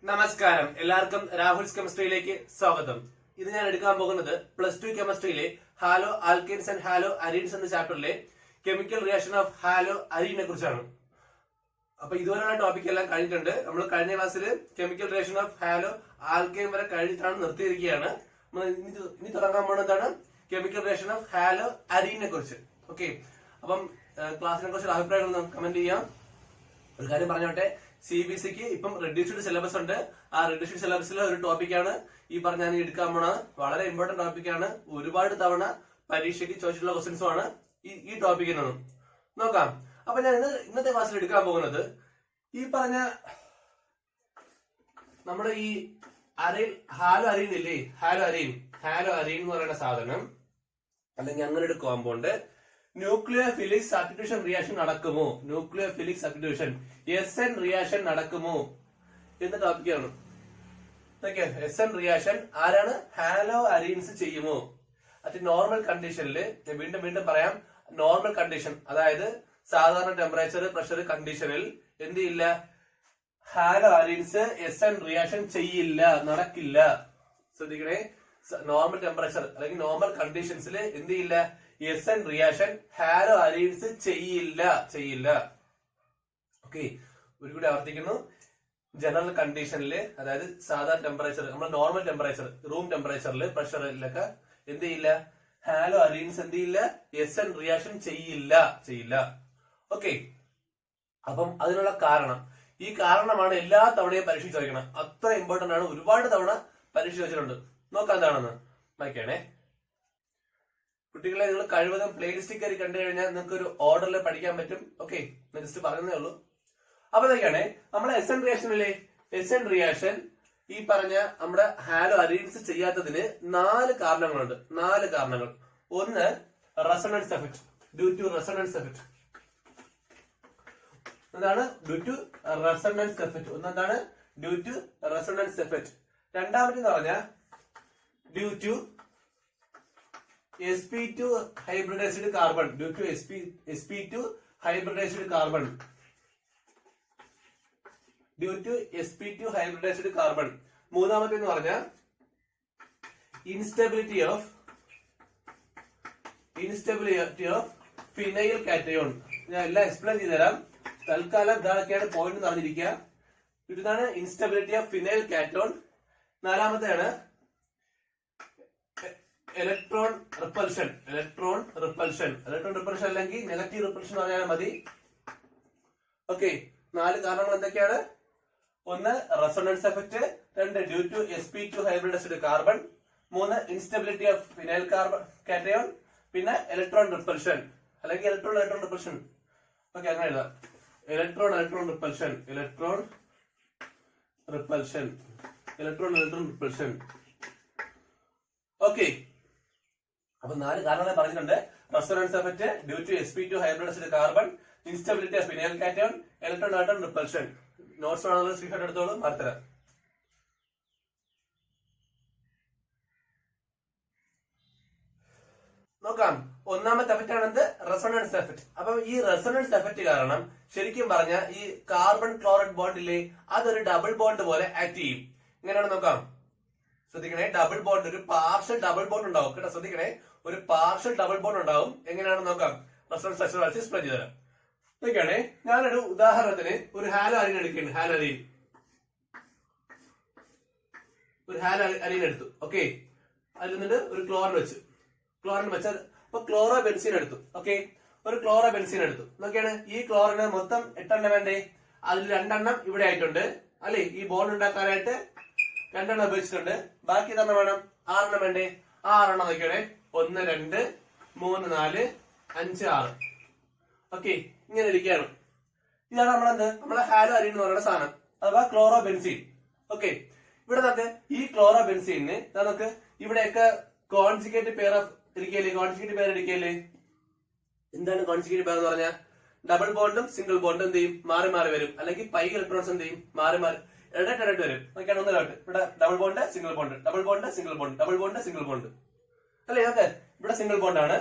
നമസ്കാരം, എല്ലാവർക്കും രാഹുൽസ് കെമിസ്ട്രിയിലേക്ക് സ്വാഗതം. ഇത് ഞാൻ എടുക്കാൻ പോകുന്നത് +2 കെമിസ്ട്രിയിലെ ഹാലോ ആൽക്കെൻസ് ആൻഡ് ഹാലോ അരീൻസ് എന്ന ചാപ്റ്ററിലെ കെമിക്കൽ റിയാക്ഷൻ ഓഫ് ഹാലോ അരീനെ കുറിച്ചാണ്. അപ്പൊ ഇതുവരെയുള്ള ടോപ്പിക് എല്ലാം കഴിഞ്ഞിട്ടുണ്ട്. നമ്മൾ കഴിഞ്ഞ ക്ലാസ്സിൽ കെമിക്കൽ റിയാക്ഷൻ ഓഫ് ഹാലോ ആൽക്കെൻ വരെ കഴിഞ്ഞിട്ടാണ് നിർത്തിയിരിക്കുകയാണ്. ഇനി തുടങ്ങാൻ പോകുന്നതാണ് കെമിക്കൽ റിയാക്ഷൻ ഓഫ് ഹാലോ അരീനെ കുറിച്ച്. ഓക്കെ, അപ്പം ക്ലാസ്സിനെ കുറിച്ചുള്ള അഭിപ്രായങ്ങൾ കമന്റ് ചെയ്യാം. ഒരു കാര്യം പറഞ്ഞോട്ടെ, CBSEക്ക് ഇപ്പം റെഡ്യൂസ്ഡ് സിലബസ് ഉണ്ട്. ആ റെഡ്യൂസ്ഡ് സിലബസിലെ ഒരു ടോപ്പിക്കാണ് ഈ പറഞ്ഞ ഞാൻ എടുക്കാൻ പോണത്. വളരെ ഇമ്പോർട്ടന്റ് ടോപ്പിക്കാണ്. ഒരുപാട് തവണ പരീക്ഷയ്ക്ക് ചോദിച്ചിട്ടുള്ള ക്വസ്റ്റ്യൻസും ആണ് ഈ ടോപ്പിക്കിൽ നിന്നും. നോക്കാം. അപ്പൊ ഞാൻ ഇന്നത്തെ ക്ലാസ്സിൽ എടുക്കാൻ പോകുന്നത് ഈ പറഞ്ഞ നമ്മുടെ ഈ ഹാലോ അരീൻ ഇല്ലേ, ഹാലോ അരീൻ എന്ന് പറയുന്ന സാധനം അല്ലെങ്കിൽ അങ്ങനെ ഒരു കോമ്പൗണ്ട് ന്യൂക്ലിയോഫിലിക് സബ്സ്റ്റിറ്റ്യൂഷൻ റിയാക്ഷൻ നടക്കുമോ, ന്യൂക്ലിയോഫിലിക് സബ്സ്റ്റിറ്റ്യൂഷൻ SN റിയാക്ഷൻ നടക്കുമോ എന്ന ടോപ്പിക്കാണ്. SN റിയാക്ഷൻ ആരാണ് ഹാലോ അരീൻസ് ചെയ്യുമോ? അത് നോർമൽ കണ്ടീഷനിൽ, വീണ്ടും പറയാം, നോർമൽ കണ്ടീഷൻ അതായത് സാധാരണ ടെമ്പറേച്ചർ പ്രഷർ കണ്ടീഷനിൽ എന്ത് ചെയ്യില്ല, ഹാലോ അരീൻസ് SN റിയാക്ഷൻ ചെയ്യില്ല, നടക്കില്ല. ശ്രദ്ധിക്കണേ, നോർമൽ ടെമ്പറേച്ചർ അല്ലെങ്കിൽ നോർമൽ കണ്ടീഷൻസിൽ എന്ത് ചെയ്യില്ല, SN റിയാക്ഷൻ ഹാലോ അരീൻസ് ചെയ്യില്ല. ഓക്കെ, ഒരു കൂടി ആവർത്തിക്കുന്നു. ജനറൽ കണ്ടീഷനിൽ അതായത് സാധാരണ ടെമ്പറേച്ചർ, നമ്മുടെ നോർമൽ ടെമ്പറേച്ചർ റൂം ടെമ്പറേച്ചറിൽ പ്രഷറിലൊക്കെ എന്ത് ചെയ്യില്ല, ഹാലോ അരീൻസ് എന്ത് ചെയ്യില്ല, SN റിയാക്ഷൻ ചെയ്യില്ല. ഓക്കെ, അപ്പം അതിനുള്ള കാരണം, ഈ കാരണമാണ് എല്ലാ തവണയും പരീക്ഷ ചോദിക്കണം. അത്ര ഇമ്പോർട്ടന്റ് ആണ്. ഒരുപാട് തവണ പരീക്ഷ ചോദിച്ചിട്ടുണ്ട്. നോക്കാം എന്താണെന്ന്. വായിക്കണേ കുട്ടികളെ, നിങ്ങൾ കഴിവതും പ്ലേലിസ്റ്റ് കയറി കണ്ടു കഴിഞ്ഞാൽ നിങ്ങൾക്ക് ഒരു ഓർഡറിൽ പഠിക്കാൻ പറ്റും. ഓക്കെ, ജസ്റ്റ് പറയുന്നേ ഉള്ളൂ. അപ്പൊ ഇതൊക്കെയാണേ നമ്മളെ SN റിയാക്ഷനിലെ SN റിയാക്ഷൻ ഈ പറഞ്ഞ നമ്മുടെ ഹാലോ അരീൻസ് ചെയ്യാത്തതിന് 4 കാരണങ്ങളുണ്ട്. 4 കാരണങ്ങൾ. ഒന്ന്, resonance effect, due to resonance effect. എന്താണ് ഡ്യൂ ടു റെസൊണൻസ് എഫക്ട്? ഒന്നെന്താണ് ഡ്യൂ ടു റെസൊണൻസ് എഫക്ട്. രണ്ടാമതെന്ന് പറഞ്ഞാൽ due to sp2 hybridized carbon, due to sp2 hybridized carbon, due to sp2 hybridized carbon. മൂന്നാമത്തെന്ന് പറഞ്ഞാൽ instability of phenyl cation. ഞാൻ എല്ലാം explain ചെയ്തുതരാം. തൽക്കാലം ഇതൊക്കെയാണ് പോയിന്റ് പറഞ്ഞിരിക്കുക. ഇതാണ് ഇൻസ്റ്റബിലിറ്റി ഓഫ് ഫിനൈൽ കാറ്റയോൺ. നാലാമത്തെയാണ് ഇലക്ട്രോൺ റിപ്പൽഷൻ അല്ലെങ്കിൽ നെഗറ്റീവ് റിപ്പൽഷൻ പറഞ്ഞാൽ മതി. ഓക്കെ, 4 കാരണങ്ങൾ എന്തൊക്കെയാണ്? ഒന്ന്, resonance effect. 2, due to sp2 hybridized carbon. 3, instability of phenyl cation. പിന്നെ ഇലക്ട്രോൺ റിപ്പൽഷൻ അല്ലെങ്കിൽ ഇലക്ട്രോൺ റിപ്പൽഷൻ. ഓക്കെ, അങ്ങനെ എഴുതാം. Electron repulsion. ഓക്കെ, അപ്പൊ 4 കാരണങ്ങൾ പറഞ്ഞിട്ടുണ്ട്. Resonance effect, due to sp2 hybridized carbon, instability of phenyl cation, electron repulsion. Notes ആണെന്നുള്ള screenshot എടുത്തോളൂ, മാറ്റിത്തരാം. നോക്കാം. ഒന്നാമത്തെ എഫക്റ്റ് ആണെന്ത്? Resonance effect. അപ്പൊ ഈ റെസൊണൻസ് എഫക്ട് കാരണം ശരിക്കും പറഞ്ഞ ഈ കാർബൺ ക്ലോറൈഡ് ബോണ്ട് ഇല്ലേ, അതൊരു ഡബിൾ ബോണ്ട് പോലെ ആക്ട് ചെയ്യും. ഇങ്ങനെയാണ്. നോക്കാം, ശ്രദ്ധിക്കണേ. ഡബിൾ ബോണ്ട്, ഒരു പാർഷ്യൽ ഡബിൾ ബോണ്ട് ഉണ്ടാവും കേട്ടോ. ശ്രദ്ധിക്കണേ, ഒരു പാർഷ്യൽ ഡബിൾ ബോണ്ട് ഉണ്ടാവും. എങ്ങനെയാണെന്ന് നോക്കാം. റെസൊണൻസ് എഫക്ട് എക്സ്പ്ലെയിൻ ചെയ്തുതരാം. നോക്കണേ, ഞാനൊരു ഉദാഹരണത്തിന് ഒരു ഹാലോ അരീൻ എടുക്കുന്നു. ഒരു ഹാലോ അരീൻ എടുത്തു. ഓക്കെ, അതിൽ നിന്നിട്ട് ഒരു ക്ലോറിൻ വെച്ചാൽ അപ്പൊ ക്ലോറോ ബെൻസീൻ എടുത്തു. ഓക്കെ, ഒരു ക്ലോറോ ബെൻസീൻ എടുത്തു. നോക്കിയാണ്, ഈ ക്ലോറിന് മൊത്തം 8 എണ്ണം വേണ്ടേ? അതിൽ 2 എണ്ണം ഇവിടെ ആയിട്ടുണ്ട് അല്ലെ? ഈ ബോണ്ട് ഉണ്ടാക്കാനായിട്ട് 2 എണ്ണം ഉപയോഗിച്ചിട്ടുണ്ട്. ബാക്കി തന്നെ വേണം 6 എണ്ണം വേണ്ടേ? 6 എണ്ണം നോക്കിയാണേ. 1, 2, 3, 4, 5, 6. ഓക്കെ, ഇങ്ങനെ ഇരിക്കുകയാണ്. ഇതാണ് നമ്മളെ ഹാലോ അരീൻ എന്ന് പറയുന്ന സാധനം, അഥവാ ക്ലോറോ ബെൻസീൻ. ഓക്കെ, ഇവിടെ നമുക്ക് ഈ ക്ലോറോ ബെൻസീനിന് നമുക്ക് ഇവിടെയൊക്കെ കോൺജുഗേറ്റ് പെയർ ഇരിക്കല്ലേ. എന്താണ് കോൺജുഗേറ്റ് പെയർ എന്ന് പറഞ്ഞാൽ? ഡബിൾ ബോണ്ടും സിംഗിൾ ബോണ്ടും എന്ത് ചെയ്യും? മാറി മാറി വരും. അല്ലെങ്കിൽ പൈ ഇലക്ട്രോൺസ് എന്ത് ചെയ്യും? മാറി ഇടയിട്ട് വരും. നോക്കിയാണ്, ഒന്നിലോട്ട് ഇവിടെ double bond single bond, double bond single bond, double bond single bond അല്ലേ? ഓക്കെ, ഇവിടെ സിംഗിൾ ബോണ്ട് ആണ്.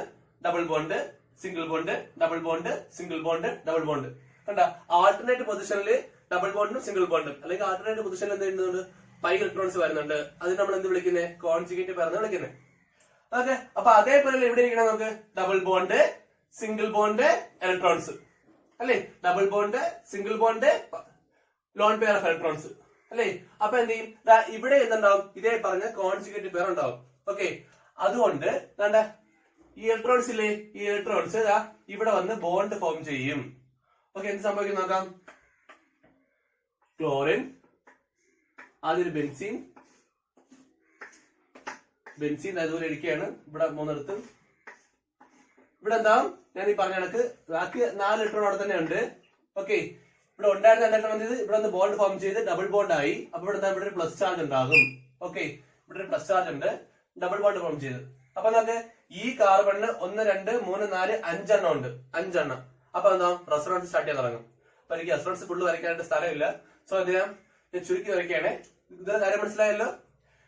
Double bond single bond, double bond single bond, double bond. കണ്ട, ആൾട്ടർനേറ്റ് പൊസിഷനിൽ ഡബിൾ ബോണ്ടും സിംഗിൾ ബോണ്ടും അല്ലെങ്കിൽ ആൾട്ടർനേറ്റ് പൊസിഷനിൽ എന്ത് ചെയ്യുന്നുണ്ട് പൈ ഇലക്ട്രോൺസ് വരുന്നുണ്ട്. അതിന് നമ്മൾ എന്ത് വിളിക്കുന്നത് കോൺജുഗേറ്റ് പെയർ എന്ന് വിളിക്കുന്നത്. ഓക്കെ, അപ്പൊ അതേപോലെ ഇവിടെ ഇരിക്കണം നമുക്ക് double bond single bond electrons അല്ലേ, double bond single bond lone pair of electrons അല്ലേ. അപ്പൊ എന്ത് ചെയ്യും, ഇവിടെ എന്തുണ്ടാവും ഇതേ പറഞ്ഞ കോൺജുഗേറ്റ് പെയർ ഉണ്ടാവും. ഓക്കെ, അതുകൊണ്ട് ഈ ഇലക്ട്രോൺസ് ഇല്ലേ, ഈ ഇലക്ട്രോൺസ് ഇവിടെ വന്ന് ബോണ്ട് ഫോം ചെയ്യും. ഓക്കെ, എന്ത് സംഭവിക്കും നോക്കാം. ക്ലോറിൻ, ആദ്യം ബെൻസീൻ, ബെൻസീൻ അതുപോലെ ഇരിക്കുകയാണ് ഇവിടെ മൂന്നിടത്തും. ഇവിടെ എന്താവും ഞാൻ ഈ പറഞ്ഞ കണക്ക് ബാക്കി 4 ഇലക്ട്രോൺ അവിടെ തന്നെ ഉണ്ട്. ഓക്കെ, ഇവിടെ ഉണ്ടായിരുന്ന 2 ഇലക്ട്രോൺ ഇവിടെ ഒന്ന് ബോണ്ട് ഫോം ചെയ്ത് ഡബിൾ ബോണ്ട് ആയി. അപ്പൊ ഇവിടെ ഇവിടെ ഒരു പ്ലസ് ചാർജ് ഉണ്ടാകും. ഓക്കെ, ഇവിടെ ഒരു പ്ലസ് ചാർജ് ഉണ്ട്, ഡബിൾ ബോണ്ട് ഫോം ചെയ്ത്. അപ്പൊ നമുക്ക് ഈ കാർബണിന് 1 2 3 4 5 എണ്ണം ഉണ്ട്, 5 എണ്ണം. അപ്പൊ എന്താ റെസൊണൻസ് സ്റ്റാർട്ട് ചെയ്യാൻ തുടങ്ങും. അപ്പൊ എനിക്ക് റെസൊണൻസ് ഫുള്ള് വരയ്ക്കാനായിട്ട് സ്ഥലമില്ല. സോ ഞാൻ ചുരുക്കി വരയ്ക്കുകയാണെ. ഇതൊരു കാര്യം മനസ്സിലായല്ലോ.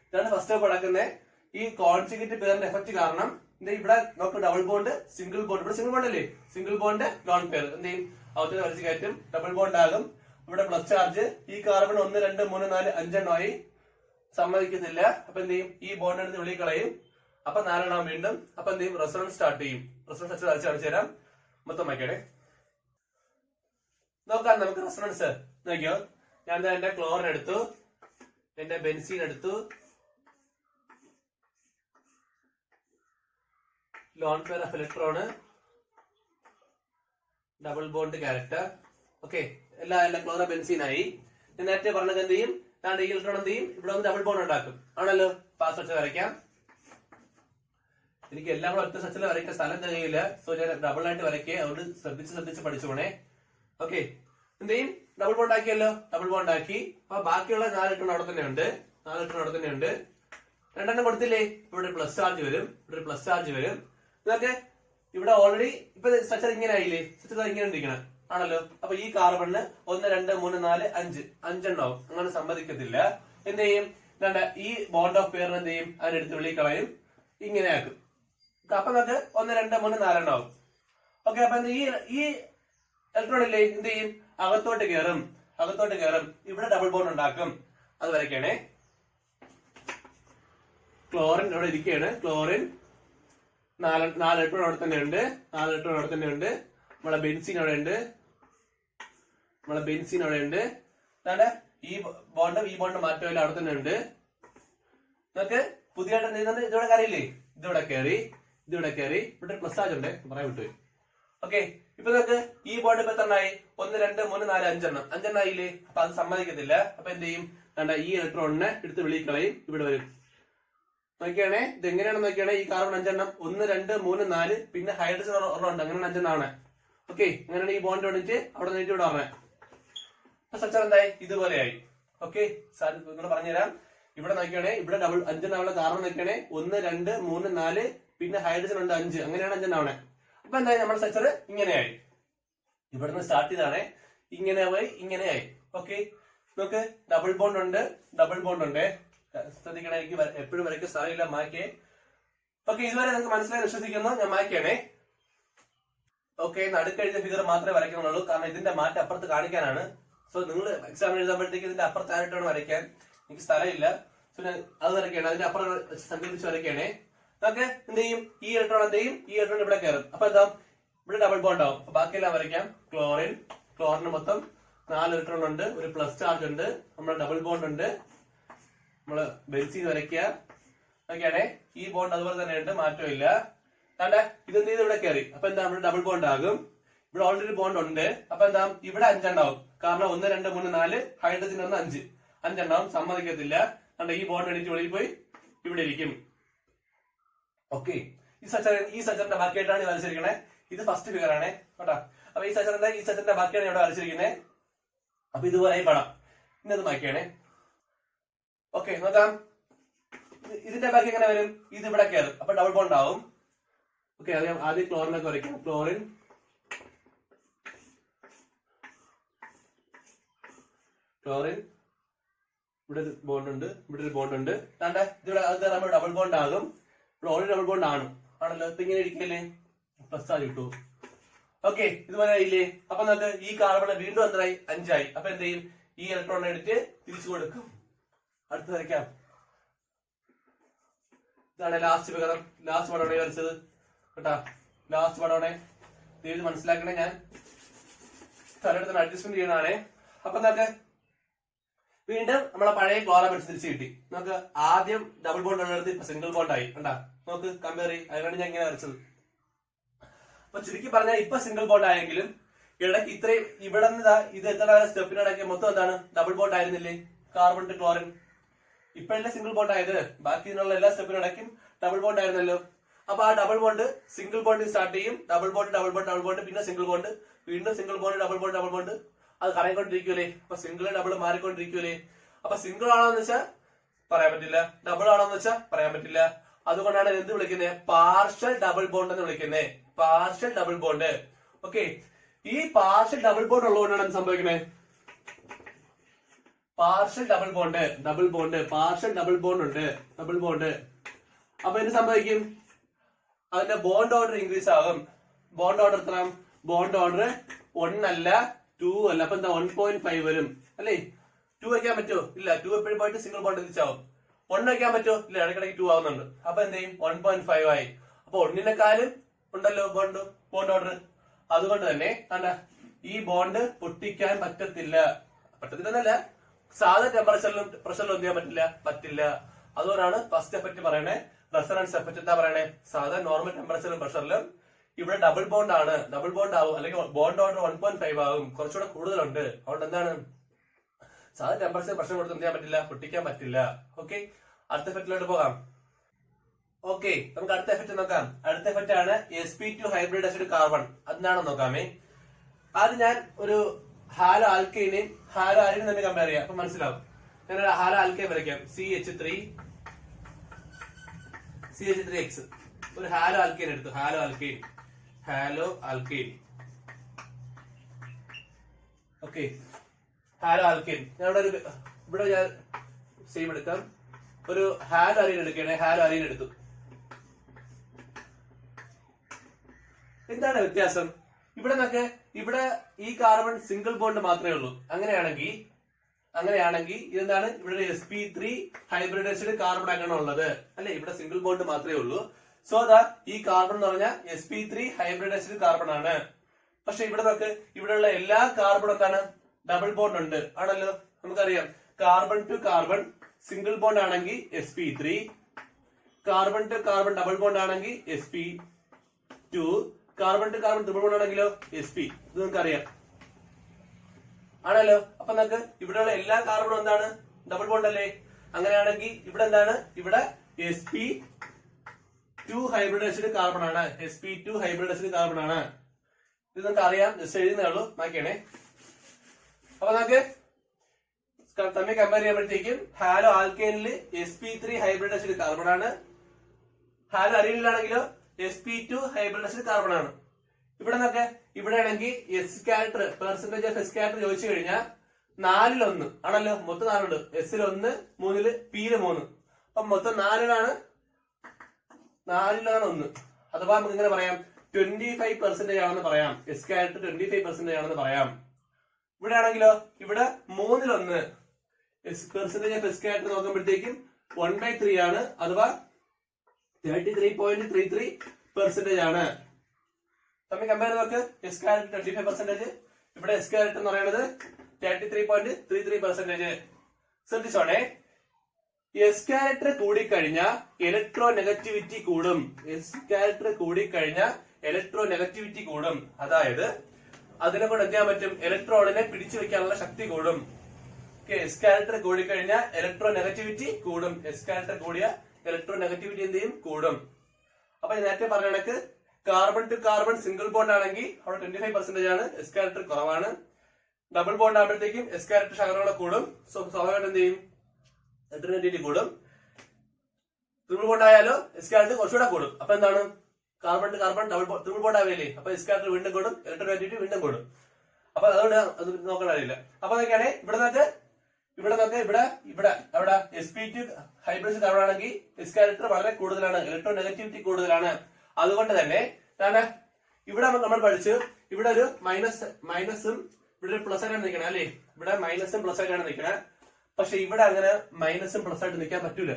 ഇതാണ് ഫസ്റ്റ് സ്റ്റെപ്പ് നടക്കുന്നത്. ഈ കോൺജുഗേറ്റ് പെയറിന്റെ എഫക്ട് കാരണം ഇവിടെ നമുക്ക് ഡബിൾ ബോണ്ട് സിംഗിൾ ബോണ്ട്, ഇവിടെ സിംഗിൾ ബോണ്ട് അല്ലേ, സിംഗിൾ ബോണ്ട് ലോൺ പെയർ എന്ത് ചെയ്യും അവത്തിന് വരച്ച് കയറ്റും, ഡബിൾ ബോണ്ട് ആകും. ഇവിടെ പ്ലസ് ചാർജ്, ഈ കാർബൺ 1 2 3 4 5 എണ്ണമായി സമ്മതിക്കത്തില്ല. അപ്പൊ എന്ത് ചെയ്യും, ഈ ബോണ്ട് എടുത്ത് വെളിയിൽ കളയും. അപ്പൊ 4 എണ്ണം വീണ്ടും. അപ്പൊ എന്ത് ചെയ്യും, റെസൊണൻസ് സ്റ്റാർട്ട് ചെയ്യും. റെസൊണൻസ് വരച്ച് കാണിച്ചു തരാം, മൊത്തം വയ്ക്കണേ. നോക്കാം നമുക്ക് റെസൊണൻസ് നോക്കിയോ. ഞാൻ എന്റെ ക്ലോറിൻ എടുത്തു, എന്റെ ബെൻസീൻ എടുത്തു, loan pair of electron, double bond character. Okay, എല്ലാം ക്ലോറോ ബെൻസീൻ ആയി. ഞാൻ നേരത്തെ പറഞ്ഞത് എന്ത് ചെയ്യും, ഈ ഇലക്ട്രോൺ എന്ത് ചെയ്യും, ഇവിടെ ഒന്ന് ഡബിൾ ബോണ്ട് ഉണ്ടാക്കും ആണല്ലോ. ഫാസ്റ്റ് വെച്ച് വരയ്ക്കാം. എനിക്ക് എല്ലാം കൂടെ ഒറ്റ സെച്ചിൽ വരയ്ക്കാൻ സ്ഥലം തികയില്ല. സോ ഞാൻ ഡബിൾ ആയിട്ട് വരയ്ക്കുക. അതുകൊണ്ട് ശ്രദ്ധിച്ച് പഠിച്ചോണേ. ഓക്കെ, എന്ത് ചെയ്യും, ഡബിൾ ബോണ്ട് ആക്കിയല്ലോ, ഡബിൾ ബോണ്ട് ആക്കി. അപ്പൊ ബാക്കിയുള്ള 4 ഇലക്ട്രോൺ അവിടെ തന്നെ ഉണ്ട്, 4 ഇലക്ട്രോൺ അവിടെ തന്നെ ഉണ്ട്. 2 എണ്ണം കൊടുത്തില്ലേ, ഇവിടെ പ്ലസ് ചാർജ് വരും, ഇവിടെ പ്ലസ് ചാർജ് വരും. ഇതൊക്കെ ഇവിടെ ഓൾറെഡി ഇപ്പൊ സ്ട്രക്ചർ ഇങ്ങനെ ആയില്ലേ, സ്ട്രക്ചർ ഇങ്ങനെ ഇരിക്കണം ആണല്ലോ. അപ്പൊ ഈ കാർബണിന് 1 2 3 4 5 5 അങ്ങനെ സമ്മതിക്കത്തില്ല. എന്ത് ചെയ്യും, ഈ ബോണ്ട് ഓഫ് പെയർ എന്ത് ചെയ്യും, അതിനെടുത്ത് വെളിയിൽ കളയും, ഇങ്ങനെ ആക്കും. അപ്പൊ നമുക്ക് 1 2 3 4 എണ്ണാവും. ഓക്കെ, അപ്പൊ ഈ ഇലക്ട്രോൺ ഇല്ലേ എന്ത് ചെയ്യും, അകത്തോട്ട് കയറും. ഇവിടെ ഡബിൾ ബോണ്ട് ഉണ്ടാക്കും. അത് വരയ്ക്കണേ. ക്ലോറിൻ ഇവിടെ ഇരിക്കുകയാണ്. ക്ലോറിൻ 4 ഇലക്ട്രോൺ അവിടെ തന്നെ ഉണ്ട്, 4 ഇലക്ട്രോൺ അവിടെ തന്നെ ഉണ്ട്. നമ്മളെ ബെൻസീൻ അവിടെ ഉണ്ട്, ഈ ബോണ്ട് മാറ്റമില്ല, അവിടെ തന്നെ ഉണ്ട്. നമുക്ക് പുതിയതായിട്ട് ഇതിവിടെ കയറിയില്ലേ, ഇതിവിടെ കയറി, ഇവിടെ പ്ലസ് ചാർജ് ഉണ്ട്, പറയാൻ വിട്ടുപോയി. ഓക്കെ, ഇപ്പൊ നമുക്ക് ഈ ബോണ്ട് ഇപ്പൊ എത്രണ്ണായി, 1 2 3 4 5 എണ്ണം ആയില്ലേ. അപ്പൊ അത് സമ്മതിക്കത്തില്ല. അപ്പൊ എന്ത് ചെയ്യും, ഈ ഇലക്ട്രോണിനെ എടുത്ത് വെളിയിൽ കളയും, ഇവിടെ വരും. നോക്കിയാണേ, ഇത് എങ്ങനെയാണെന്ന് നോക്കിയാണേ, ഈ കാർബൺ 5 എണ്ണം 1 2 3 4 പിന്നെ ഹൈഡ്രജൻ ഒരെണ്ണം ഉണ്ട്, അങ്ങനെ 5 എണ്ണമാണ്. ഓക്കെ, അങ്ങനെയാണ് ഈ ബോണ്ട് വന്നിട്ട് അവിടെ നിന്നിട്ട് ഇവിടെ പറഞ്ഞത്. സ്ട്രക്ചർ എന്തായി, ഇതുപോലെയായി. ഓക്കെ, സാർ നിങ്ങൾ പറഞ്ഞുതരാം. ഇവിടെ നോക്കിയാണേ, ഇവിടെ ഡബിൾ 5 എണ്ണമുള്ള കാർബൺ നോക്കിയാണേ 1 2 3 4 പിന്നെ ഹൈഡ്രജൻ ഉണ്ട് 5, അങ്ങനെയാണ് 5 എണ്ണമാണ്. അപ്പൊ എന്തായി, നമ്മുടെ സ്ട്രക്ചർ ഇങ്ങനെയായി. ഇവിടുന്ന് സ്റ്റാർട്ട് ചെയ്താണേ, ഇങ്ങനെയായി. ഓക്കെ, നോക്ക്, ഡബിൾ ബോണ്ട് ഉണ്ട്. ശ്രദ്ധിക്കണേ, എനിക്ക് എപ്പോഴും വരയ്ക്കാൻ സ്ഥലമില്ല, മാക്കേ. ഓക്കെ, ഇതുവരെ നിങ്ങൾക്ക് മനസ്സിലായി വിശ്വസിക്കുന്നു. ഞാൻ മാക്കിയാണേ. ഓക്കെ, നടുക്കഴിഞ്ഞ ഫിഗർ മാത്രമേ വരയ്ക്കുന്നുള്ളൂ, കാരണം ഇതിന്റെ മാറ്റം അപ്പുറത്ത് കാണിക്കാനാണ്. സോ നിങ്ങൾ എക്സാം എഴുതുമ്പോഴത്തേക്ക് ഇതിന്റെ അപ്പുറത്തായിട്ടാണ് വരയ്ക്കാൻ, എനിക്ക് സ്ഥലമില്ല. സോ ഞാൻ അത് വരയ്ക്കുകയാണ്, അതിന്റെ അപ്പുറം സങ്കല്പിച്ച് വരയ്ക്കുകയാണേ. ഓക്കെ, എന്ത് ചെയ്യും, ഈ ഇലക്ട്രോൺ ഇവിടെ കയറും. അപ്പൊ എന്താ, ഇവിടെ ഡബിൾ ബോണ്ട് ആവും. അപ്പൊ ബാക്കിയെല്ലാം വരയ്ക്കാം. ക്ലോറിന് മൊത്തം 4 ഇലക്ട്രോൺ ഉണ്ട്, ഒരു പ്ലസ് ചാർജ് ഉണ്ട്, നമ്മുടെ ഡബിൾ ബോണ്ട് ഉണ്ട്. നമ്മള് ബെൻസീൻ വരയ്ക്കുക. ഓക്കെയാണേ, ഈ ബോണ്ട് അതുപോലെ തന്നെ ഉണ്ട്, മാറ്റമില്ല. ഇതെന്ത് ചെയ്ത് ഇവിടെ കയറി. അപ്പൊ എന്താ, ഇവിടെ ഡബിൾ ബോണ്ട് ആകും. ഇവിടെ ഓൾറെഡി ബോണ്ട് ഉണ്ട്. അപ്പൊ എന്താ, ഇവിടെ 5 എണ്ണാവും, കാരണം 1 2 3 4 ഹൈഡ്രജൻ 5 എണ്ണാവും, സമ്മതിക്കത്തില്ല. ഈ ബോണ്ട് എണീറ്റ് വെളിയിൽ പോയി ഇവിടെ ഇരിക്കും. ഓക്കെ, ഈ സ്ട്രക്ചറിന്റെ ബാക്കിയായിട്ടാണ് വരച്ചിരിക്കണേ. ഇത് ഫസ്റ്റ് ഫിഗർ ആണ് കേട്ടോ. അപ്പൊ ഈ സ്ട്രക്ചറിന്റെ ബാക്കിയാണ് ഇവിടെ വരച്ചിരിക്കുന്നത്. അപ്പൊ ഇതുപോലെ പടം ഇന്നത് ബാക്കിയാണേ. ഓക്കെ, നോക്കാം. ഇതിന്റെ ബാക്കി എങ്ങനെ വരും, ഇത് ഇവിടെ കയറും. അപ്പൊ ഡബിൾ ബോണ്ട് ആവും. ഓക്കെ, ആദ്യം ക്ലോറിനൊക്കെ വരയ്ക്കാം. ക്ലോറിൻ, ഇവിടെ ഒരു ബോണ്ട് ഉണ്ട്, ഇതിവിടെ ഡബിൾ ബോണ്ട് ആകും. ഇവിടെ ഓൾറെഡി ഡബിൾ ബോണ്ട് ആണല്ലോ. ഇപ്പൊ ഇങ്ങനെ ഇരിക്കല്ലേ, പ്ലസ് ചാർജ് കിട്ടൂ. ഓക്കെ, ഇതുപോലെ ആയില്ലേ? അപ്പൊ നമുക്ക് ഈ കാർബൺ വീണ്ടും എന്തായി 5 ആയി. അപ്പൊ എന്ത് ചെയ്യും? ഈ ഇലക്ട്രോൺ എടുത്ത് തിരിച്ചു കൊടുക്കും. അടുത്ത് വരയ്ക്കാം. ഇതാണ് ലാസ്റ്റ് വികരണം. ലാസ്റ്റ് പടമാണ് വരച്ചത് കേട്ടാ. ലാസ്റ്റ് പടമാണ് ഇത് മനസ്സിലാക്കണേ. ഞാൻ സ്ഥലത്തിന് അഡ്ജസ്റ്റ്മെന്റ് ചെയ്യണാണേ. അപ്പൊ നമുക്ക് വീണ്ടും നമ്മളെ പഴയ ക്ലോറമെറ്റ്സ് തിരിച്ചു കിട്ടി. നമുക്ക് ആദ്യം ഡബിൾ ബോണ്ട് ഉള്ളിടത്ത് ഇപ്പൊ സിംഗിൾ ബോണ്ട് ആയി. കണ്ടാ, നമുക്ക് കമ്പയർ ചെയ്യും. അതിനാണ് ഞാൻ ഇങ്ങനെ വരച്ചത്. അപ്പൊ ചുരുക്കി പറഞ്ഞാൽ ഇപ്പൊ സിംഗിൾ ബോണ്ട് ആയെങ്കിലും ഇടയ്ക്ക് ഇത്രയും ഇവിടെ നിന്ന് ഇത് എത്ര സ്റ്റെപ്പിനിടയ്ക്ക് മൊത്തം എന്താണ് ഡബിൾ ബോണ്ട് ആയിരുന്നില്ലേ? Carbon to chlorine. ഇപ്പോഴല്ലേ സിംഗിൾ ബോണ്ട് ആയത്? ബാക്കി ഇതിനുള്ള എല്ലാ സ്റ്റെപ്പിനിടയ്ക്കും ഡബിൾ ബോണ്ട് ആയിരുന്നല്ലോ. അപ്പൊ ആ double bond single bond start ചെയ്യും. Double bond double bond double bond, പിന്നെ സിംഗിൾ ബോണ്ട്, വീണ്ടും single bond double bond double bond. അത് കറങ്ങിക്കൊണ്ടിരിക്കൂലേ? അപ്പൊ സിംഗിൾ ഡബിൾ മാറിക്കൊണ്ടിരിക്കൂലേ? അപ്പൊ സിംഗിൾ ആണോന്ന് വെച്ചാൽ പറയാൻ പറ്റില്ല, ഡബിൾ ആണോന്ന് വെച്ചാൽ പറയാൻ പറ്റില്ല. അതുകൊണ്ടാണ് എന്ത് വിളിക്കുന്നത്? പാർഷ്യൽ ഡബിൾ ബോണ്ട് എന്ന് വിളിക്കുന്നത്. Partial double bond. ഓക്കെ, ഈ പാർഷ്യൽ ഡബിൾ ബോണ്ട് ഉള്ളതുകൊണ്ടാണ് എന്ത് സംഭവിക്കുന്നത്? Partial double bond, double bond, partial double bond ഉണ്ട്, ഡബിൾ ബോണ്ട്. അപ്പൊ എന്ത് സംഭവിക്കും? അതിന്റെ ബോണ്ട് ഓർഡർ ഇൻക്രീസ് ആകും. ബോണ്ട് ഓർഡർ എത്ര? ബോണ്ട് ഓർഡർ 1 അല്ല 2 അല്ല. അപ്പൊ എന്താ 1.5 വരും അല്ലേ? 2 വയ്ക്കാൻ പറ്റുമോ? ഇല്ല. 2 എപ്പോഴും പോയിട്ട് സിംഗിൾ ബോണ്ട് തിരിച്ചാവും. 1 വയ്ക്കാൻ പറ്റുമോ? ഇല്ല, ഇടയ്ക്കിടയ്ക്ക് 2 ആവുന്നുണ്ട്. അപ്പൊ എന്ത് ചെയ്യും? 1.5 ആയി. അപ്പൊ 1-നെക്കാളും ഉണ്ടല്ലോ ബോണ്ട് ഓർഡർ. അതുകൊണ്ട് തന്നെ ഈ ബോണ്ട് പൊട്ടിക്കാൻ പറ്റത്തില്ല. പറ്റത്തില്ലെന്നല്ല, സാധാ ടെമ്പറേച്ചറിലും പ്രഷറിലും എന്ത് ചെയ്യാൻ പറ്റില്ല? പറ്റില്ല. അതുകൊണ്ടാണ് ഫസ്റ്റ് എഫക്ട് പറയണേ റെസൊണൻസ് എഫക്ട്. എന്താ പറയണേ? സാധാ നോർമൽ ടെമ്പറേച്ചറിലും പ്രഷറിലും ഇവിടെ ഡബിൾ ബോണ്ട് ആണ്, ഡബിൾ ബോണ്ട് ആവും, അല്ലെങ്കിൽ ബോണ്ട് ഓർഡർ 1.5 ആവും, കുറച്ചുകൂടെ കൂടുതലുണ്ട്. അതുകൊണ്ട് എന്താണ് സാധാ ടെമ്പറേച്ചർ പ്രഷർ കൊടുത്ത് എന്ത് ചെയ്യാൻ പറ്റില്ല? പൊട്ടിക്കാൻ പറ്റില്ല. ഓക്കെ, അടുത്ത എഫക്റ്റിലോട്ട് പോകാം. ഓക്കെ, നമുക്ക് അടുത്ത എഫക്ട് നോക്കാം. അടുത്ത എഫക്ട് ആണ് sp2 ഹൈബ്രിഡ് ആസിഡ് കാർബൺ. അതെന്താണെന്ന് നോക്കാമേ. അത് ഞാൻ ഒരു ഹാലോ ആൽക്കൈനെയും ഹാലോ അരിനും തന്നെ കമ്പയർ ചെയ്യാം. അപ്പൊ മനസ്സിലാവും. ഞാൻ ഒരു ഹാലോ ആൽക്കൈൻ വരയ്ക്കാം. CH3X. ഒരു ഹാലോ ആൽക്കൈൻ എടുത്തു. Halo alkyne. Okay, halo alkyne. ഞാൻ ഇവിടെ ഞാൻ സെയിം എടുക്കാം. ഒരു ഹാലോ അരീൻ എടുക്കണേ. ഹാലോ അരീൻ എടുത്തു. എന്താണ് വ്യത്യാസം? ഇവിടെ ഈ കാർബൺ സിംഗിൾ ബോണ്ട് മാത്രമേ ഉള്ളൂ. അങ്ങനെയാണെങ്കിൽ ഇതെന്താണ്? ഇവിടെ sp3 ഹൈബ്രിഡൈസ്ഡ് കാർബൺ ആയിട്ടാണ് ഉള്ളത് അല്ലെ? ഇവിടെ സിംഗിൾ ബോണ്ട് മാത്രമേ ഉള്ളൂ. സോ ഈ കാർബൺ എന്ന് പറഞ്ഞാൽ sp3 ഹൈബ്രിഡൈസ്ഡ് കാർബൺ ആണ്. പക്ഷെ ഇവിടെയുള്ള എല്ലാ കാർബണും എന്താണ്? ഡബിൾ ബോണ്ട് ഉണ്ട് ആണല്ലോ. നമുക്കറിയാം carbon to carbon single bond ആണെങ്കിൽ sp3, carbon to carbon double bond ആണെങ്കിൽ sp2, carbon to carbon triple bond ആണെങ്കിലോ sp. ഇത് നിങ്ങൾക്ക് അറിയാം ആണല്ലോ. അപ്പൊ നമുക്ക് ഇവിടെയുള്ള എല്ലാ കാർബണും എന്താണ്? ഡബിൾ ബോണ്ട് അല്ലേ? അങ്ങനെയാണെങ്കിൽ ഇവിടെ എന്താണ്? ഇവിടെ sp2 ഹൈബ്രിഡൈസ്ഡ് കാർബൺ ആണ്. sp2 ഹൈബ്രിഡൈസ്ഡ് കാർബൺ ആണ്. ഇത് നമുക്ക് അറിയാം, ജസ്റ്റ് എഴുതുന്നേ ഉള്ളൂ. മാറ്റിയാണേ. അപ്പൊ നമുക്ക് തമ്മിൽ കമ്പയർ ചെയ്യുമ്പോഴത്തേക്കും ഹാലോ ആൽക്കൈനിൽ sp3 ഹൈബ്രിഡൈസ്ഡ് കാർബൺ ആണ്. ഹാലോ അരീനിലാണെങ്കിലോ sp2 ഹൈബ്രിഡൈസ്ഡ് കാർബൺ ആണ്. ഇവിടെ ആണെങ്കിൽ S character percentage of S character ചോദിച്ചു കഴിഞ്ഞാൽ 4-1 ആണല്ലോ. മൊത്തം 4 ഉണ്ട്. S-ൽ 1, 3-ല് P-ല് 3. അപ്പൊ മൊത്തം 4-ലാണ് 1. അഥവാ നമുക്ക് ഇങ്ങനെ പറയാം 25% ആണെന്ന് പറയാം. എസ് ക്യാരക്ടർ 25% ആണെന്ന് പറയാം. ഇവിടെ ആണെങ്കിലോ ഇവിടെ 3-1 പെർസെന്റേജ് ഓഫ് എസ് ക്യാരക്ടർ നോക്കുമ്പോഴത്തേക്കും 1/3 ആണ്. അഥവാ 33.33% ആണ്. തമ്മിൽ കമ്പയർ നോക്ക്. എസ് ക്യാരക്ടർ 25%, ഇവിടെ എസ് ക്യാരക്ടർ എന്ന് പറയുന്നത് 33.33%. ശ്രദ്ധിച്ചോണേ, എസ് ക്യാരക്ടർ കൂടിക്കഴിഞ്ഞാൽ ഇലക്ട്രോ നെഗറ്റിവിറ്റി കൂടും. എസ് ക്യാരക്ടർ കൂടിക്കഴിഞ്ഞാൽ ഇലക്ട്രോ നെഗറ്റിവിറ്റി കൂടും. അതായത് അതിനെ കൊണ്ട് എന്ത് ചെയ്യാൻ പറ്റും? ഇലക്ട്രോണിനെ പിടിച്ചു വെക്കാനുള്ള ശക്തി കൂടും. എസ് ക്യാരക്ടർ കൂടിക്കഴിഞ്ഞാൽ ഇലക്ട്രോ നെഗറ്റിവിറ്റി കൂടും. എസ് ക്യാരക്ടർ കൂടിയ ഇലക്ട്രോ നെഗറ്റിവിറ്റി എന്ത് ചെയ്യും? കൂടും. അപ്പൊ നേരത്തെ പറഞ്ഞ കണക്ക് carbon to carbon single bond ആണെങ്കിൽ അവിടെ 25% ആണ്. എസ് ക്യാരക്ടർ കുറവാണ്. ഡബിൾ ബോണ്ട് ആകുമ്പോഴത്തേക്കും എസ് ക്യാരക്ടർ ശകലം കൂടും. സോ സ്വാഭാവികമായിട്ട് എന്ത് ചെയ്യും? ഇലക്ട്രോ നെഗറ്റിവിറ്റി കൂടും. ട്രിപ്പിൾ ബോണ്ട് ആയാലോ എസ് ക്യാരക്ടർ കുറച്ചുകൂടെ കൂടും. അപ്പൊ എന്താണ്? Carbon to carbon triple bond ആവില്ലേ? അപ്പൊ എസ് ക്യാരക്ടർ വീണ്ടും കൂടും, ഇലക്ട്രോ നെഗറ്റിവിറ്റി വീണ്ടും കൂടും. അപ്പൊ അതുകൊണ്ട് അത് നോക്കാൻ അറിയില്ല. അപ്പൊ അതൊക്കെയാണ് ഇവിടെ അവിടെ sp2 ഹൈബ്രിഡ് കാർബൺ ആണെങ്കിൽ എസ് ക്യാരക്ടർ വളരെ കൂടുതലാണ്, ഇലക്ട്രോ നെഗറ്റിവിറ്റി കൂടുതലാണ്. അതുകൊണ്ട് തന്നെ ഇവിടെ നമ്മൾ പഠിച്ചു ഇവിടെ ഒരു മൈനസും ഇവിടെ ഒരു പ്ലസ് ആയിട്ടാണ് നിൽക്കണേ അല്ലേ? ഇവിടെ മൈനസും പ്ലസ് ആയിട്ടാണ് നിൽക്കണേ. പക്ഷെ ഇവിടെ അങ്ങനെ മൈനസും പ്ലസ് ആയിട്ട് നിൽക്കാൻ പറ്റൂല.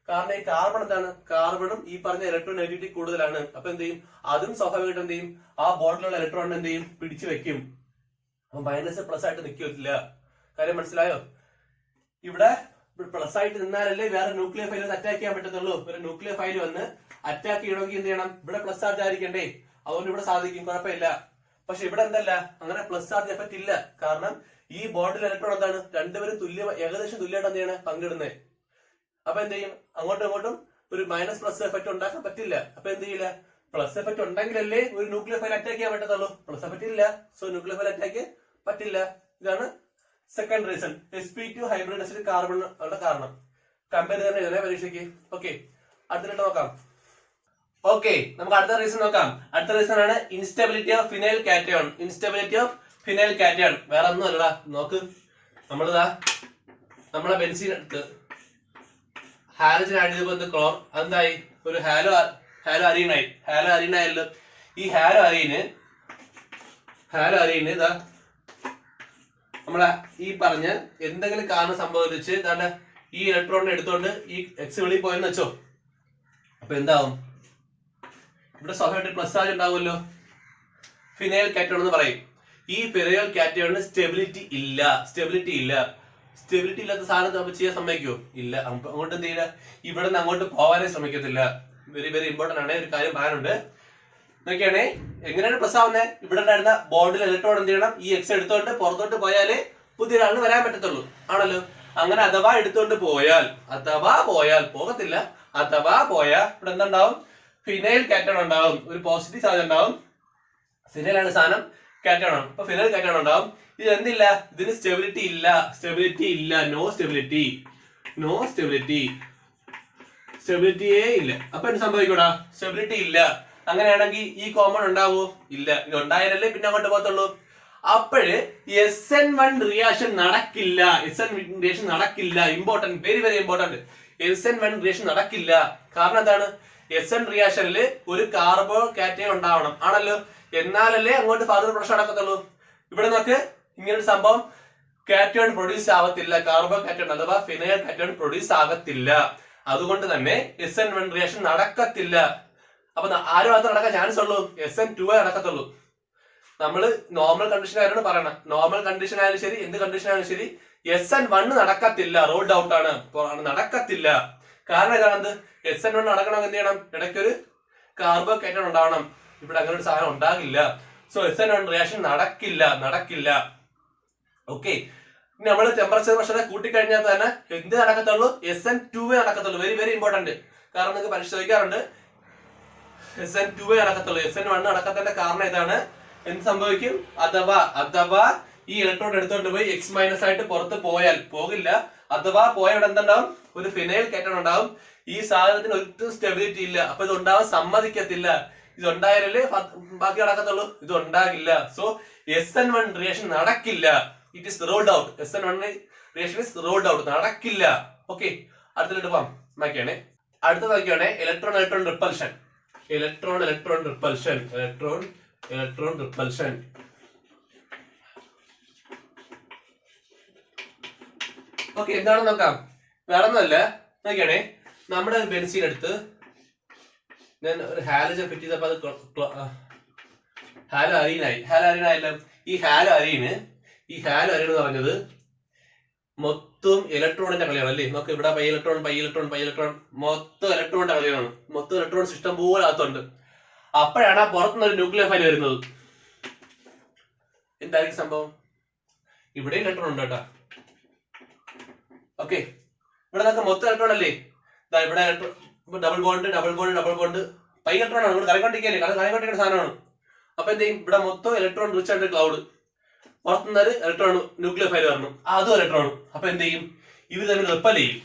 കാരണം ഈ കാർബൺ എന്താണ്? കാർബണും ഈ പറഞ്ഞ ഇലക്ട്രോൺ നെഗറ്റിവിറ്റി കൂടുതലാണ്. അപ്പൊ എന്ത് ചെയ്യും? അതും സ്വാഭാവികമായിട്ട് എന്ത് ചെയ്യും? ആ ബോണ്ടിലുള്ള ഇലക്ട്രോൺ എന്ത് ചെയ്യും? പിടിച്ചു വെക്കും. അപ്പൊ മൈനസ് പ്ലസ് ആയിട്ട് നിൽക്കില്ല. കാര്യം മനസ്സിലായോ? ഇവിടെ പ്ലസ് ആയിട്ട് നിന്നാലല്ലേ വേറെ ന്യൂക്ലിയർ ഫൈൽ അറ്റാക്ക് ചെയ്യാൻ പറ്റത്തുള്ളൂ. ഒരു ന്യൂക്ലിയർ ഫൈൽ വന്ന് അറ്റാക്ക് ചെയ്യണമെങ്കിൽ എന്ത് ചെയ്യണം? ഇവിടെ പ്ലസ് ചാർജ് ആയിരിക്കണ്ടേ? അതുകൊണ്ട് ഇവിടെ സാധിക്കും, കുഴപ്പമില്ല. പക്ഷെ ഇവിടെ എന്തല്ല, അങ്ങനെ പ്ലസ് ചാർജ് എഫക്ട് ഇല്ല. കാരണം ഈ ബോണ്ടിൽ ഇലക്ട്രോൺ എന്താണ്? രണ്ടുപേരും ഏകദേശം തുല്യമായിട്ട് എന്ത് ചെയ്യണം? പങ്കിടുന്നത്. അപ്പൊ എന്ത് ചെയ്യും? അങ്ങോട്ടും ഇങ്ങോട്ടും ഒരു മൈനസ് പ്ലസ് എഫക്ട് ഉണ്ടാക്കാൻ പറ്റില്ല. അപ്പൊ എന്ത് ചെയ്യില്ല? പ്ലസ് എഫക്ട് ഉണ്ടെങ്കിലല്ലേ ഒരു ന്യൂക്ലിയർ ഫൈൽ അറ്റാക്ക് ചെയ്യാൻ പറ്റത്തുള്ളൂ. പ്ലസ് എഫക്ട് ഇല്ല, സോ ന്യൂക്ലിയർ ഫൈൽ അറ്റാക്ക് പറ്റില്ല. ഇതാണ് second reason, sp2 hybridized carbon കാരണം. കമ്പയർ തന്നെ എഴുതണേ പരീക്ഷയ്ക്ക്. ഓക്കെ, അടുത്തിട്ട് നോക്കാം. ഓക്കെ, നമുക്ക് അടുത്ത റീസൺ നോക്കാം. അടുത്ത റീസൺ ആണ് instability of phenyl cation. Instability of phenyl cation വേറെ ഒന്നും അല്ലടാ. നോക്ക്, നമ്മളെ ബെൻസീൻ എടുത്ത് ഹാലജൻ ആഡ് ചെയ്തപ്പോൾ ക്ലോർ എന്തായി? ഒരു ഹാലോ അരീനായി. ഹാലോ അരീനായല്ലോ. ഈ ഹാലോ അരീന് ഇതാ നമ്മളെ ഈ പറഞ്ഞ എന്തെങ്കിലും കാരണം സംഭവിച്ച് കാരണം ഈ ഇലക്ട്രോണിനെ എടുത്തോണ്ട് ഈ എക്സ് വെളിയിൽ പോയെന്ന് വെച്ചോ. അപ്പൊ എന്താവും? ഇവിടെ സ്വാഭാവികമായിട്ട് പ്ലസ് ചാർജ് ഉണ്ടാവുമല്ലോ. ഫിനൈൽ കാറ്റയോൺ എന്ന് പറയും. ഈ ഫിനൈൽ കാറ്റയോണിന് സ്റ്റെബിലിറ്റി ഇല്ല. സ്റ്റെബിലിറ്റി ഇല്ലാത്ത സാധനം നമ്മൾ ചെയ്യാൻ സമ്മതിക്കുമോ? ഇല്ല. അങ്ങോട്ട് എന്ത് ചെയ്യില്ല, ഇവിടെ നിന്ന് അങ്ങോട്ട് പോകാനേ ശ്രമിക്കത്തില്ല. വെരി വെരി ഇമ്പോർട്ടന്റ് ആണ്. ഒരു കാര്യം പറയാനുണ്ട്. നോക്കിയാണേ എങ്ങനെയാണ് പ്ലസ് ആവുന്നത്? ഇവിടെ ഉണ്ടായിരുന്ന ബോണ്ടിൽ ഇലക്ട്രോൺ എന്ത് ചെയ്യണം? ഈ എക്സ് എടുത്തോണ്ട് പുറത്തോട്ട് പോയാലേ പുതിയ ഒരാളിന് വരാൻ പറ്റത്തുള്ളൂ, ആണല്ലോ. അങ്ങനെ അഥവാ എടുത്തോണ്ട് പോയാൽ പോകത്തില്ല. അഥവാ പോയാൽ ഇവിടെ എന്തുണ്ടാവും? ഫിനൈൽ കാറ്റയോൺ ഉണ്ടാവും. ഒരു പോസിറ്റീവ് ചാർജ് ഉണ്ടാവും. ഫിനൈലാണ് സാധനം, കാറ്റയോൺ ആണ്. അപ്പൊ ഫിനൈൽ കാറ്റയോൺ ഉണ്ടാവും. ഇത് എന്തില്ല? ഇതിന് സ്റ്റെബിലിറ്റി ഇല്ല. നോ സ്റ്റെബിലിറ്റിയേ ഇല്ല. അപ്പൊ എന്ത് സംഭവിക്കൂടാ? സ്റ്റെബിലിറ്റി ഇല്ല. അങ്ങനെയാണെങ്കിൽ ഈ കോമ്പൗണ്ട് ഉണ്ടാവോ? ഇല്ല. ഇത് ഉണ്ടായാലല്ലേ പിന്നെ അങ്ങോട്ട് പോകത്തുള്ളൂ. അപ്പോഴ് SN1 റിയാക്ഷൻ നടക്കില്ല. Important, very very important. SN1 reaction നടക്കില്ല. കാരണം എന്താണ്? SN റിയാക്ഷനിൽ ഒരു കാർബോ കാറ്റയോൺ ഉണ്ടാവണം, ആണല്ലോ. എന്നാലല്ലേ അങ്ങോട്ട് ഫർദർ പ്രൊഡക്ഷൻ നടക്കത്തുള്ളൂ. ഇവിടെ നോക്ക്, ഇങ്ങനൊരു സംഭവം കാറ്റയോൺ പ്രൊഡ്യൂസ് ആവത്തില്ല. കാർബോ കാറ്റയോൺ അഥവാ ഫിനൈൽ കാറ്റയോൺ പ്രൊഡ്യൂസ് ആകത്തില്ല. അതുകൊണ്ട് തന്നെ SN1 റിയാക്ഷൻ നടക്കത്തില്ല. അപ്പൊ ആരും അത് നടക്കാൻ ചാൻസ് ഉള്ളൂ? SN2 നടക്കത്തുള്ളൂ. നമ്മള് നോർമൽ കണ്ടീഷൻ ആയിരുന്നു പറയണം. നോർമൽ കണ്ടീഷൻ ആയാലും ശരി, എന്ത് കണ്ടീഷൻ ആയാലും ശരി, SN1 നടക്കത്തില്ല. റോൾഡ് ഔട്ട് ആണ്, നടക്കത്തില്ല. കാരണം ഇതാണ്, SN1 നടക്കണമെങ്കിൽ എന്ത് ചെയ്യണം? ഇടയ്ക്കൊരു കാർബോ കാറ്റയോൺ ഉണ്ടാവണം. ഇവിടെ അങ്ങനെ ഒരു സാധനം ഉണ്ടാകില്ല. സോ SN1 റിയാക്ഷൻ നടക്കില്ല. ഓക്കെ, നമ്മൾ ടെമ്പറേച്ചർ പ്രഷർ കൂട്ടിക്കഴിഞ്ഞാൽ തന്നെ എന്ത് നടക്കത്തുള്ളൂ? SN2 നടക്കത്തുള്ളൂ. Very very important. കാരണം നിങ്ങൾക്ക് പരിശോധിക്കാറുണ്ട്, SN2 നടക്കത്തുള്ളൂ. SN1 നടക്കത്തിന്റെ കാരണം ഇതാണ്. എന്ത് സംഭവിക്കും? അഥവാ ഈ ഇലക്ട്രോൺ എടുത്തോണ്ട് പോയി എക്സ് മൈനസ് ആയിട്ട് പുറത്ത് പോകില്ല. അഥവാ പോയവിടെ എന്തുണ്ടാവും? ഒരു ഫിനൈൽ കാറ്റയോൺ ഉണ്ടാവും. ഈ സാധനത്തിന് ഒട്ടും സ്റ്റെബിലിറ്റി ഇല്ല. അപ്പൊ ഇത് ഉണ്ടാവാൻ സമ്മതിക്കത്തില്ല. ഇത് ഉണ്ടായാലല്ലേ ബാക്കി നടക്കത്തുള്ളൂ. ഇത് ഉണ്ടാകില്ല. സോ SN1 റിയാക്ഷൻ നടക്കില്ല. It is rolled out. SN1 reaction is rolled out, നടക്കില്ല. ഓക്കെ, അടുത്തിട്ട് പോവാം. അടുത്ത നോക്കിയാണെ electron repulsion. Electron repulsion. Okay, എന്താണെന്ന് നോക്കാം. വേറെ ഒന്നുമല്ല. നോക്കിയാണേ, നമ്മുടെ ബെൻസീൻ എടുത്ത് ഞാൻ ഒരു ഹാലജൻ ഫിറ്റ് ചെയ്തപ്പോ അത് ഹാലോ അരീനായല്ലോ. ഈ ഹാലോ അരീന് എന്ന് പറഞ്ഞത് മൊത്തം ഇലക്ട്രോണിന്റെ കളിയാണ് അല്ലേ. നമുക്ക് ഇവിടെ പൈ ഇലക്ട്രോൺ മൊത്തം ഇലക്ട്രോണിന്റെ കളിയാണ്. മൊത്തം ഇലക്ട്രോൺ സിസ്റ്റം പോലെ അകത്തുണ്ട്. അപ്പോഴാണ് ആ പുറത്തുനിന്ന് ഒരു ന്യൂക്ലിയർ ഫൈൽ വരുന്നത്. എന്തായിരിക്കും സംഭവം? ഇവിടെ ഇലക്ട്രോൺ ഉണ്ട് കേട്ടോ. ഓക്കെ, ഇവിടെ നമുക്ക് മൊത്തം ഇലക്ട്രോൺ അല്ലേ. ഇവിടെ ഡബിൾ ബോണ്ട് പൈ ഇലക്ട്രോൺ ആണ്. ഇവിടെ കറങ്ങിക്കൊണ്ടിരിക്കുന്ന സാധനമാണ്. അപ്പൊ എന്ത് ചെയ്യും? ഇവിടെ മൊത്തം ഇലക്ട്രോൺ റിച്ച് ആയിട്ട് ക്ലൗഡ്. പുറത്തുനിന്നൊരു ഇലക്ട്രോൺ ന്യൂക്ലിയർ ഫൈൽ വരണം, അതും ഇലക്ട്രോൺ. അപ്പൊ എന്ത് ചെയ്യും? ഇവർ തമ്മിൽ റിപ്പൽ ചെയ്യും.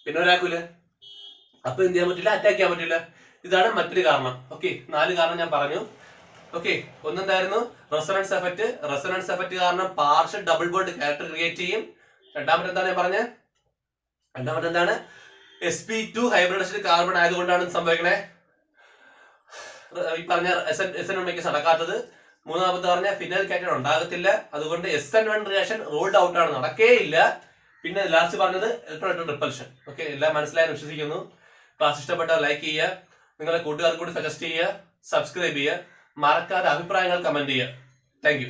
പിന്നെ ഒരാൾക്കില്ല. അപ്പൊ എന്ത് ചെയ്യാൻ പറ്റില്ല? അറ്റാക്ക് ചെയ്യാൻ പറ്റില്ല. ഇതാണ് മറ്റൊരു കാരണം. ഓക്കെ, 4 കാരണം ഞാൻ പറഞ്ഞു. ഓക്കെ, ഒന്നെന്തായിരുന്നു? റെസൊണൻസ് എഫക്ട് കാരണം partial double bond character create ചെയ്യും. രണ്ടാമത്തെ എന്താണ് ഞാൻ പറഞ്ഞത്? sp2 ഹൈബ്രിഡൈസ്ഡ് കാർബൺ ആയതുകൊണ്ടാണ് സംഭവിക്കണേ. ഈ പറഞ്ഞ SN1 മേക്കേഴ്സ് നടക്കാത്തത്. മൂന്നാമത്തെ പറഞ്ഞ ഫിനൽ കാറ്റൺ ഉണ്ടാകത്തില്ല. അതുകൊണ്ട് SN1 റിയാക്ഷൻ റൂൾഡ് ഔട്ട് ആണ്, നടക്കേയില്ല. പിന്നെ ലാസ്റ്റ് പറഞ്ഞത് ഇലക്ട്രോൺ റിപ്പൽഷൻ. ഓക്കെ, എല്ലാം മനസ്സിലായെന്ന് വിശ്വസിക്കുന്നു. ക്ലാസ് ഇഷ്ടപ്പെട്ടാൽ ലൈക്ക് ചെയ്യുക, നിങ്ങളുടെ കൂട്ടുകാർക്ക് കൂടി സജസ്റ്റ് ചെയ്യുക, സബ്സ്ക്രൈബ് ചെയ്യുക, മറക്കാതെ അഭിപ്രായങ്ങൾ കമന്റ് ചെയ്യുക. Thank you.